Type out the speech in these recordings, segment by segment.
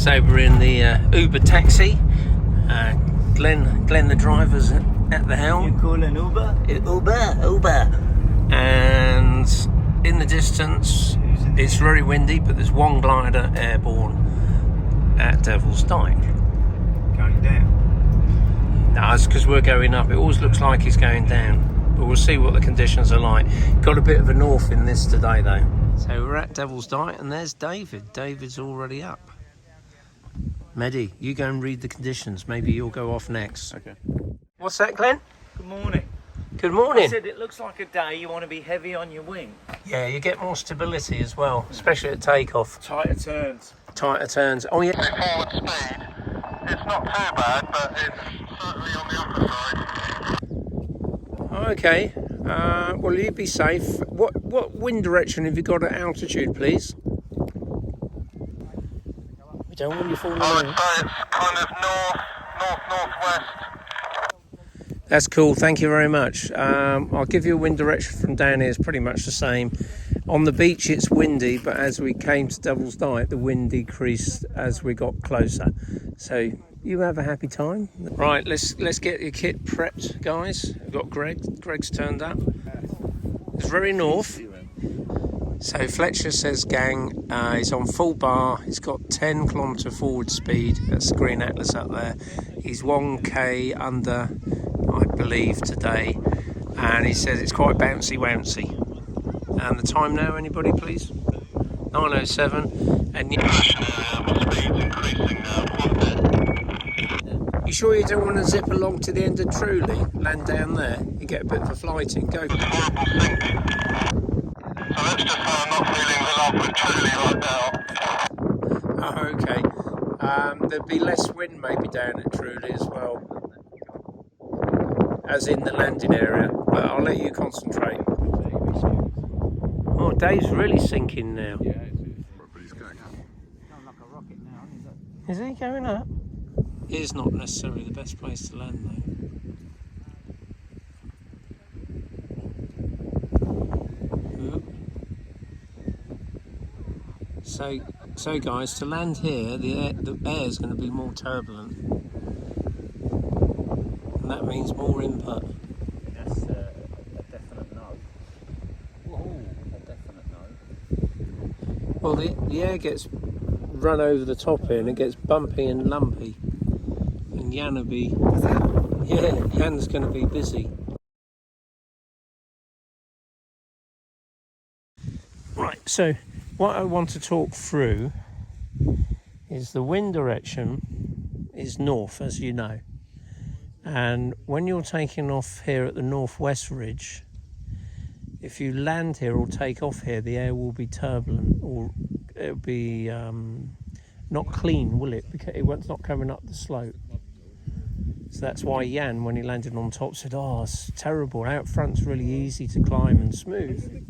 So we're in the Uber taxi. Glenn the driver's at the helm. You call an Uber? Uber. And in the distance, it's very windy, but there's one glider airborne at Devil's Dyke. Going down. No, it's because we're going up. It always looks like he's going down, but we'll see what the conditions are like. Got a bit of a north in this today, though. So we're at Devil's Dyke, and there's David. David's already up. Mehdi, you go and read the conditions. Maybe you'll go off next. Okay. What's that, Glenn? Good morning. Good morning. I said it looks like a day you want to be heavy on your wing. Yeah, you get more stability as well, especially at takeoff. Tighter turns. Tighter turns. Oh yeah. Forward speed, it's not too bad, but it's certainly on the upper side. Okay. Well, you be safe. What wind direction have you got at altitude, please? We don't want you falling I would over. say it's kind of northwest. That's cool. Thank you very much. I'll give you a wind direction from down here. It's pretty much the same. On the beach, it's windy, but as we came to Devil's Dyke, the wind decreased as we got closer. So you have a happy time. Right, let's get your kit prepped, guys. We've got Greg. Greg's turned up. It's very north. So Fletcher says, gang, he's on full bar. He's got 10 kilometre forward speed. That's the green atlas up there. He's 1k under, I believe, today. And he says it's quite bouncy. And the time now, anybody, please? 9:07. And Speed's increasing quite a bit. you sure you don't want to zip along to the end of Truly? Land down there. You get a bit of a flighting. Go. It's horrible thinking. So let's just say I'm not feeling the love with Truly right now. Oh, okay. There'd be less wind maybe down at Truly as well, as in the landing area. But I'll let you concentrate. Oh, Dave's really sinking now. Yeah, But he's going up. sounds like a rocket now, isn't it? Is he going up? Here's not necessarily the best place to land though. So guys, to land here, the air is going to be more turbulent, and that means more input. That's a definite no. Whoa, a definite no. Well, the air gets run over the top here, and it gets bumpy and lumpy, and Jan's going to be busy. Right, so what I want to talk through is the wind direction is north, as you know. And when you're taking off here at the northwest ridge, if you land here or take off here, the air will be turbulent, or it'll be not clean, will it? Because it's not coming up the slope. So that's why Jan, when he landed on top, said, "Oh, it's terrible. Out front's really easy to climb and smooth."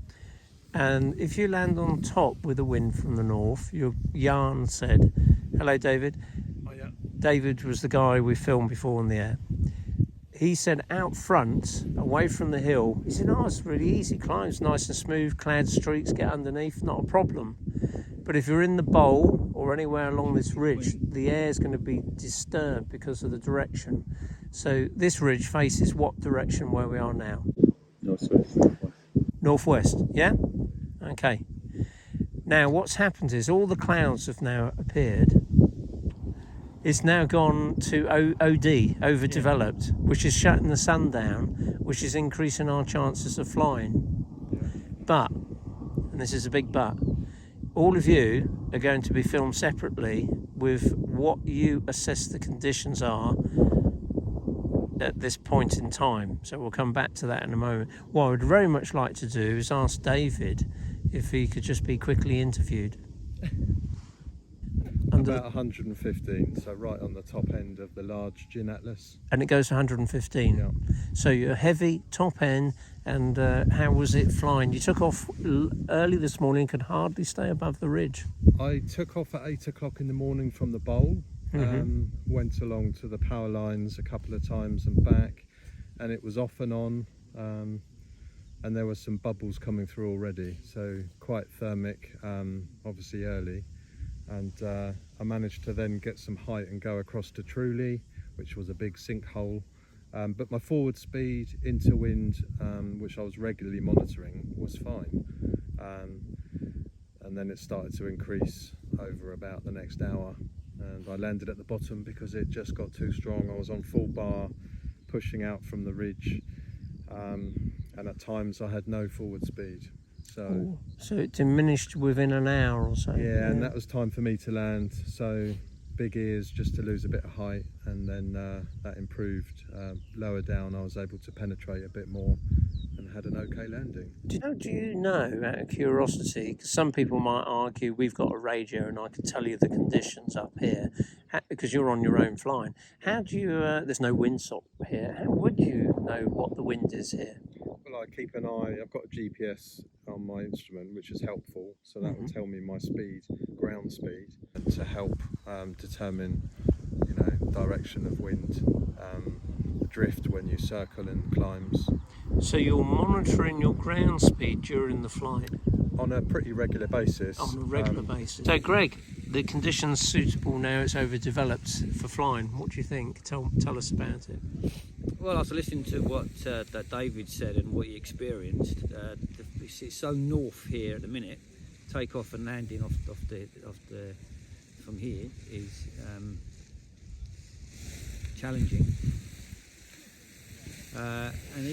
And if you land on top with a wind from the north, Jan said, hello David. Oh, yeah. David was the guy we filmed before in the air. He said out front, away from the hill, he said, oh, it's really easy, climbs nice and smooth, cloud streaks, get underneath, not a problem. But if you're in the bowl or anywhere along this ridge, the air is going to be disturbed because of the direction. So this ridge faces what direction where we are now? Northwest. Northwest, yeah? Okay. Now what's happened is all the clouds have now appeared. It's now gone to OD, overdeveloped, which is shutting the sun down, which is increasing our chances of flying. But, and this is a big but, all of you are going to be filmed separately with what you assess the conditions are at this point in time. So we'll come back to that in a moment. What I would very much like to do is ask David if he could just be quickly interviewed. About 115, so right on the top end of the large gin atlas. And it goes to 115. Yeah. So you're heavy, top end, and how was it flying? You took off early this morning, could hardly stay above the ridge. I took off at 8 o'clock in the morning from the bowl, went along to the power lines a couple of times and back, and it was off and on, and there were some bubbles coming through already, so quite thermic, obviously early. and I managed to then get some height and go across to Truly, which was a big sinkhole. But my forward speed into wind, which I was regularly monitoring, was fine. And then it started to increase over about the next hour, and I landed at the bottom because it just got too strong. I was on full bar, pushing out from the ridge, and at times I had no forward speed. So it diminished within an hour or so. Yeah, and that was time for me to land. So big ears just to lose a bit of height, and then that improved. Lower down I was able to penetrate a bit more and had an okay landing. Do you know, out of curiosity, because some people might argue we've got a radio and I can tell you the conditions up here, because you're on your own flying. How do you, there's no windsock here, how would you know what the wind is here? Well, I keep an eye, I've got a GPS on my instrument, which is helpful, so that will tell me my speed, ground speed, to help determine, you know, direction of wind, the drift when you circle in climbs. So you're monitoring your ground speed during the flight? On a pretty regular basis. On a regular basis. So Greg, the conditions suitable now, it's overdeveloped for flying. What do you think? Tell us about it. Well, after listening to what that David said and what he experienced, it's so north here at the minute. Takeoff and landing off the from here is challenging, and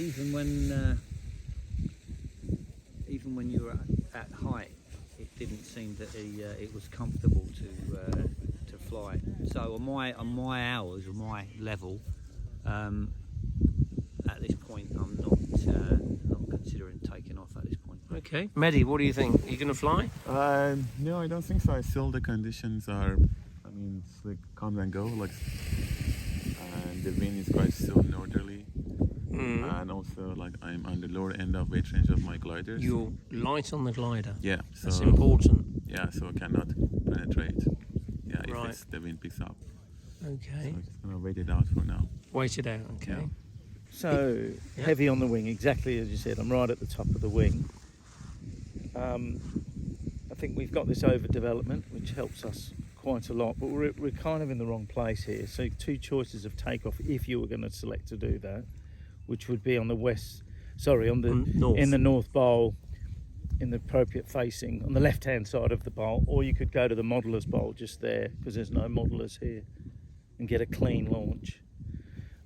even when you were at height, it didn't seem that it was comfortable to fly. So on my hours, on my level, at this point, I'm not considering taking off at this point. Okay, Mehdi, what do you think? Are you going to fly? No, I don't think so. Still, the conditions are, I mean, it's like come and go. Like, and the wind is quite still northerly, and also like I'm on the lower end of weight range of my gliders. You're light on the glider. Yeah, so That's important. Yeah, so I cannot penetrate. Yeah, Right. if the wind picks up. Okay. So I'm just gonna wait it out for now. Wait it out. Okay. Yeah. So heavy on the wing, exactly as you said. I'm right at the top of the wing. I think we've got this overdevelopment, which helps us quite a lot, but we're kind of in the wrong place here. So two choices of takeoff, if you were going to select to do that, which would be on the north. In the North Bowl, in the appropriate facing on the left-hand side of the bowl, or you could go to the modeller's bowl just there, because there's no modelers here, and get a clean launch.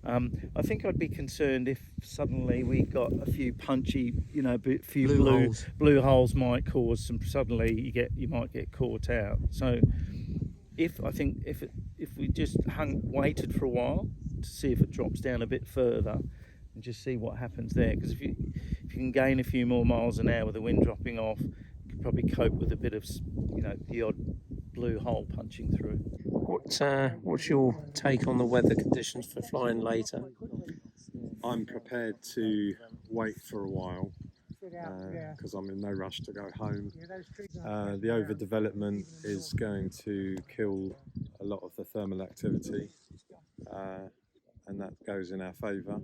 I think I'd be concerned if suddenly we got a few punchy, you know, blue holes might cause some. Suddenly you might get caught out. So if we just waited for a while to see if it drops down a bit further, and just see what happens there, because if you can gain a few more miles an hour with the wind dropping off, you could probably cope with a bit of, you know, the odd blue hole punching through. What's your take on the weather conditions for flying later? I'm prepared to wait for a while because I'm in no rush to go home. The overdevelopment is going to kill a lot of the thermal activity, and that goes in our favour.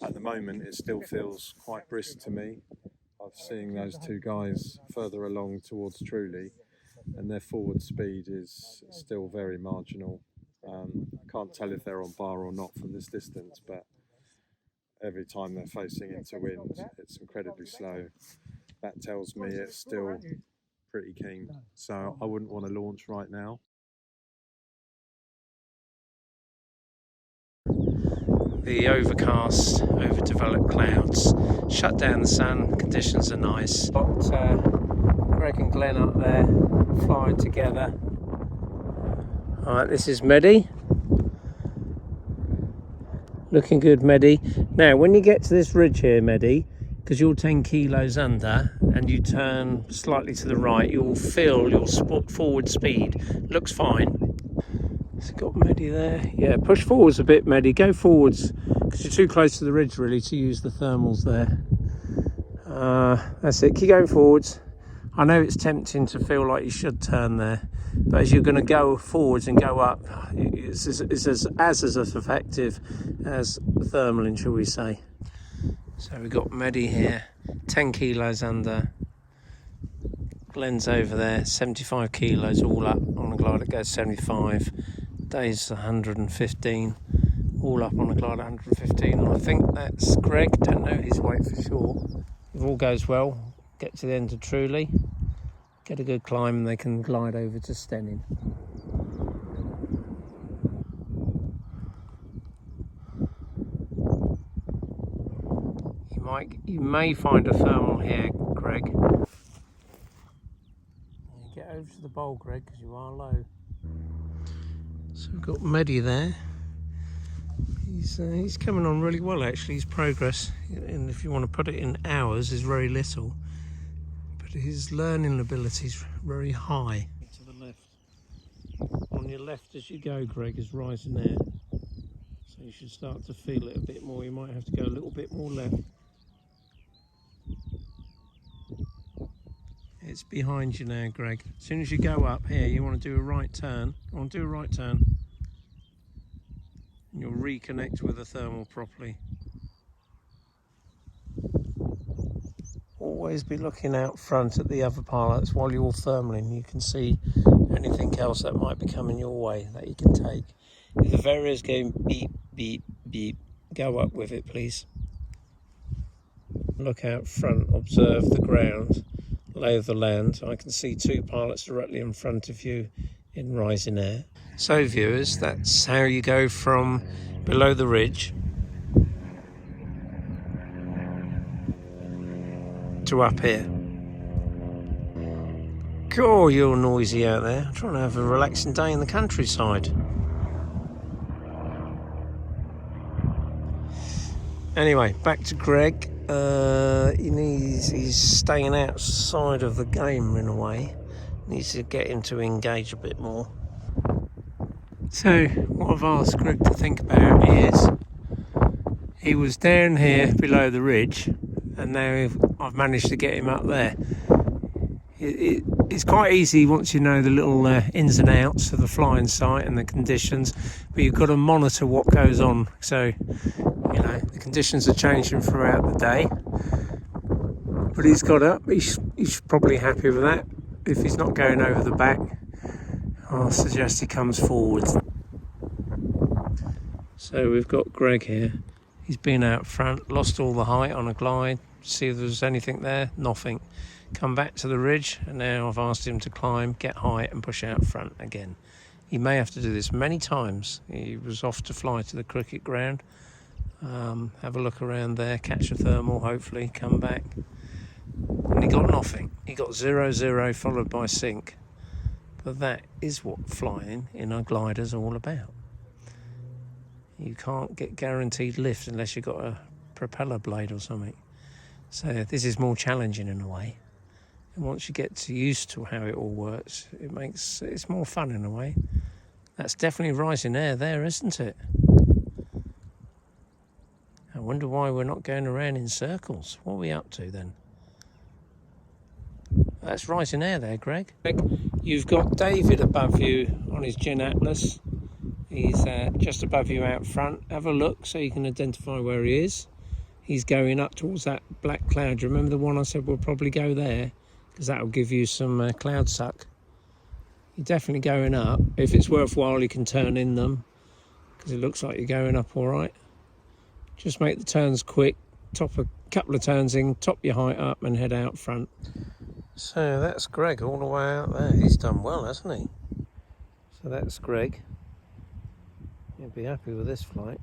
At the moment it still feels quite brisk to me. I've seen those two guys further along towards Truly, and their forward speed is still very marginal. I can't tell if they're on bar or not from this distance, but every time they're facing into wind, it's incredibly slow. That tells me it's still pretty keen. So I wouldn't want to launch right now. The overcast, overdeveloped clouds shut down the sun, conditions are nice. Got Greg and Glenn up there flying together. Alright, this is Mehdi. Looking good, Mehdi. Now, when you get to this ridge here, Mehdi, because you're 10 kilos under and you turn slightly to the right, you'll feel your forward speed. Looks fine. It's got Mehdi there. Yeah, push forwards a bit, Mehdi. Go forwards, because you're too close to the ridge, really, to use the thermals there. That's it. Keep going forwards. I know it's tempting to feel like you should turn there, but as you're going to go forwards and go up, it's as effective as thermaling, shall we say. So we've got Mehdi here, 10 kilos under. Glenn's over there, 75 kilos all up on a glider goes 75, Dave's 115, all up on a glider 115, and I think that's Greg, don't know his weight for sure. If all goes well, get to the end of Truly, get a good climb, and they can glide over to Stenning. You may find a thermal here, Greg. Get over to the bowl, Greg, because you are low. So we've got Mehdi there. He's coming on really well, actually. His progress, and if you want to put it in hours, is very little, but his learning ability is very high. To the left. On your left as you go, Greg, is rising there. So you should start to feel it a bit more. You might have to go a little bit more left. It's behind you now, Greg. As soon as you go up here, you want to do a right turn. You want to do a right turn. And you'll reconnect with the thermal properly. Always be looking out front at the other pilots while you're thermaling. You can see anything else that might be coming your way that you can take. If the varia's going beep, beep, beep, go up with it, please. Look out front, observe the ground. Lay of the land. I can see two pilots directly in front of you in rising air. So viewers, that's how you go from below the ridge to up here. God, you're noisy out there. I'm trying to have a relaxing day in the countryside. Anyway, back to Greg. He's staying outside of the game in a way. Needs to get him to engage a bit more. So what I've asked Greg to think about is, he was down here below the ridge, and now I've managed to get him up there. It's quite easy once you know the little ins and outs of the flying site and the conditions, but you've got to monitor what goes on. So, you know, the conditions are changing throughout the day. But he's got up, he's probably happy with that. If he's not going over the back, I'll suggest he comes forward. So we've got Greg here. He's been out front, lost all the height on a glide, see if there's anything there, nothing. Come back to the ridge, and now I've asked him to climb, get height and push out front again. He may have to do this many times. He was off to fly to the cricket ground, have a look around there, catch a thermal, hopefully, come back. And he got nothing. He got 0-0 followed by sink. But that is what flying in a glider's all about. You can't get guaranteed lift unless you've got a propeller blade or something. So this is more challenging in a way. And once you get used to how it all works, it's more fun in a way. That's definitely rising air there, isn't it? I wonder why we're not going around in circles. What are we up to then? That's rising air there, Greg. You've got David above you on his Gin Atlas. He's just above you out front. Have a look so you can identify where he is. He's going up towards that black cloud. You remember the one I said we'll probably go there? Because that'll give you some cloud suck. You're definitely going up. If it's worthwhile, you can turn in them, because it looks like you're going up all right. Just make the turns quick. Top a couple of turns in, top your height up and head out front. So that's Greg all the way out there. He's done well, hasn't he? So that's Greg. He'll be happy with this flight.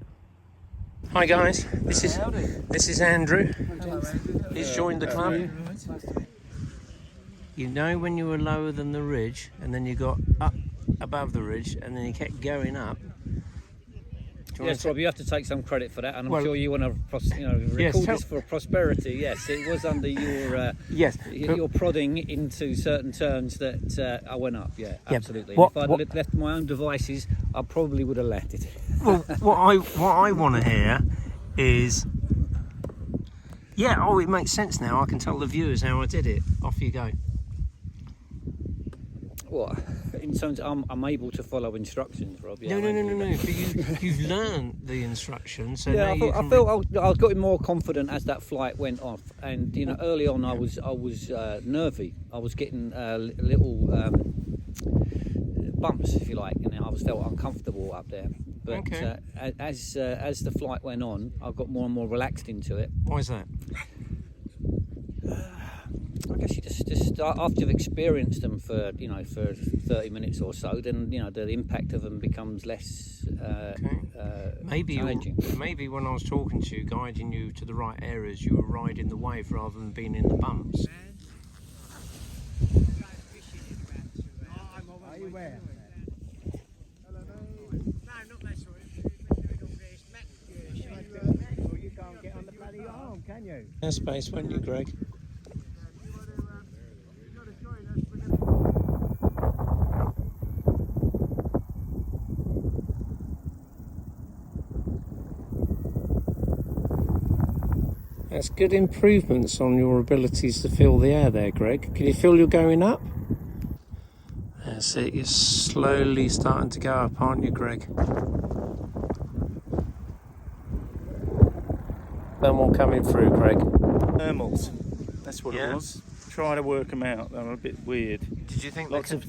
Hi guys, this is Andrew. He's joined the club. You know when you were lower than the ridge and then you got up above the ridge and then you kept going up? Yes, Rob, you have to take some credit for that, and I'm sure you want to, record this for prosperity. Yes, it was under your your prodding into certain turns that I went up. Yeah, absolutely. If I'd left my own devices, I probably would have left it. Well, what I want to hear is, it makes sense now. I can tell the viewers how I did it. Off you go. What? In terms, I'm able to follow instructions, Rob. Yeah, no. But you've learned the instructions. So yeah, I felt I got more confident as that flight went off. And early on, I was nervy. I was getting a little bumps, if you like, and I felt uncomfortable up there. But Okay. as the flight went on, I got more and more relaxed into it. Why is that? I guess you just after you've experienced them for 30 minutes or so, then the impact of them becomes less challenging. Maybe when I was talking to you, guiding you to the right areas, you were riding the wave rather than being in the bumps. Are you where? Well, you can't get on the bloody arm, can you? Airspace, won't you, Greg? That's good improvements on your abilities to feel the air there, Greg. Can you feel you're going up? That's it, you're slowly starting to go up, aren't you, Greg? Thermal coming through, Greg. Thermals. That's what Yeah. it was. Try to work them out. They were a bit weird. Did you think Lots of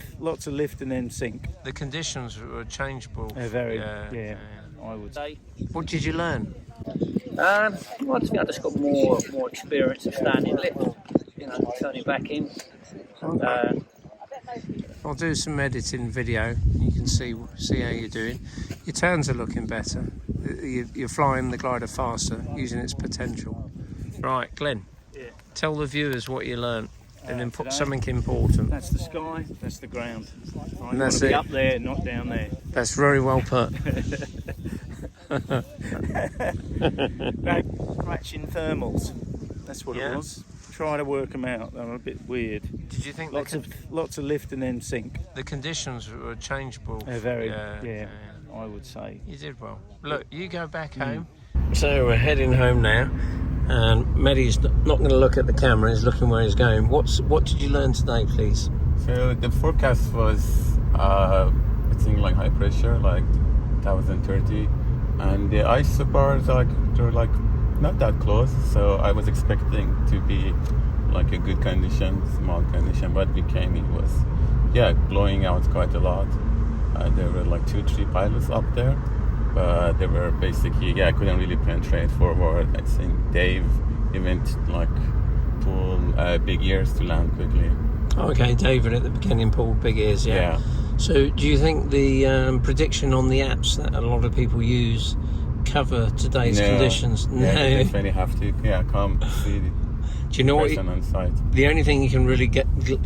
lift and then sink. the conditions were changeable? They're very, yeah, I would say. What did you learn? Well, I just think I just got more experience of standing lift, turning back in. I'll do some editing video. You can see how you're doing. Your turns are looking better. You're flying the glider faster, using its potential. Right, Glenn. Yeah. Tell the viewers what you learnt, and then put today? something important. That's the sky, that's the ground. Right, And that's you it. want to be up there, not down there. That's very well put. No, scratching thermals. That's what Yeah. it was. Try to work them out. They were a bit weird. Did you think Lots of lift and then sink. the conditions were changeable? They're very, yeah, I would say. You did well. Look, you go back home. So we're heading home now, and Mehdi's not going to look at the camera. He's looking where he's going. What did you learn today, please? So the forecast was, I think, like high pressure, like 1030, and the ice bars they're like not that close. So I was expecting to be like a good condition, small condition, but it was blowing out quite a lot. There were like 2-3 pilots up there, but they were basically couldn't really penetrate forward. I think Dave even pull big ears to land quickly. Okay, David at the beginning pulled big ears, yeah. So do you think the prediction on the apps that a lot of people use cover today's conditions? No. You definitely have to come see the Do you know what? person on site. The only thing you can really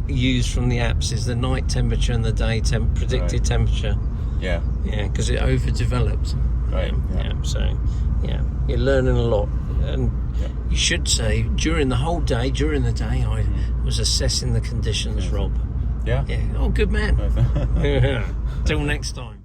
use from the apps is the night temperature and the day predicted temperature. Yeah. Yeah, because it overdeveloped. Right. So you're learning a lot, and you should say during the day I was assessing the conditions, Rob. Yeah. Yeah. Oh, good man. Till next time.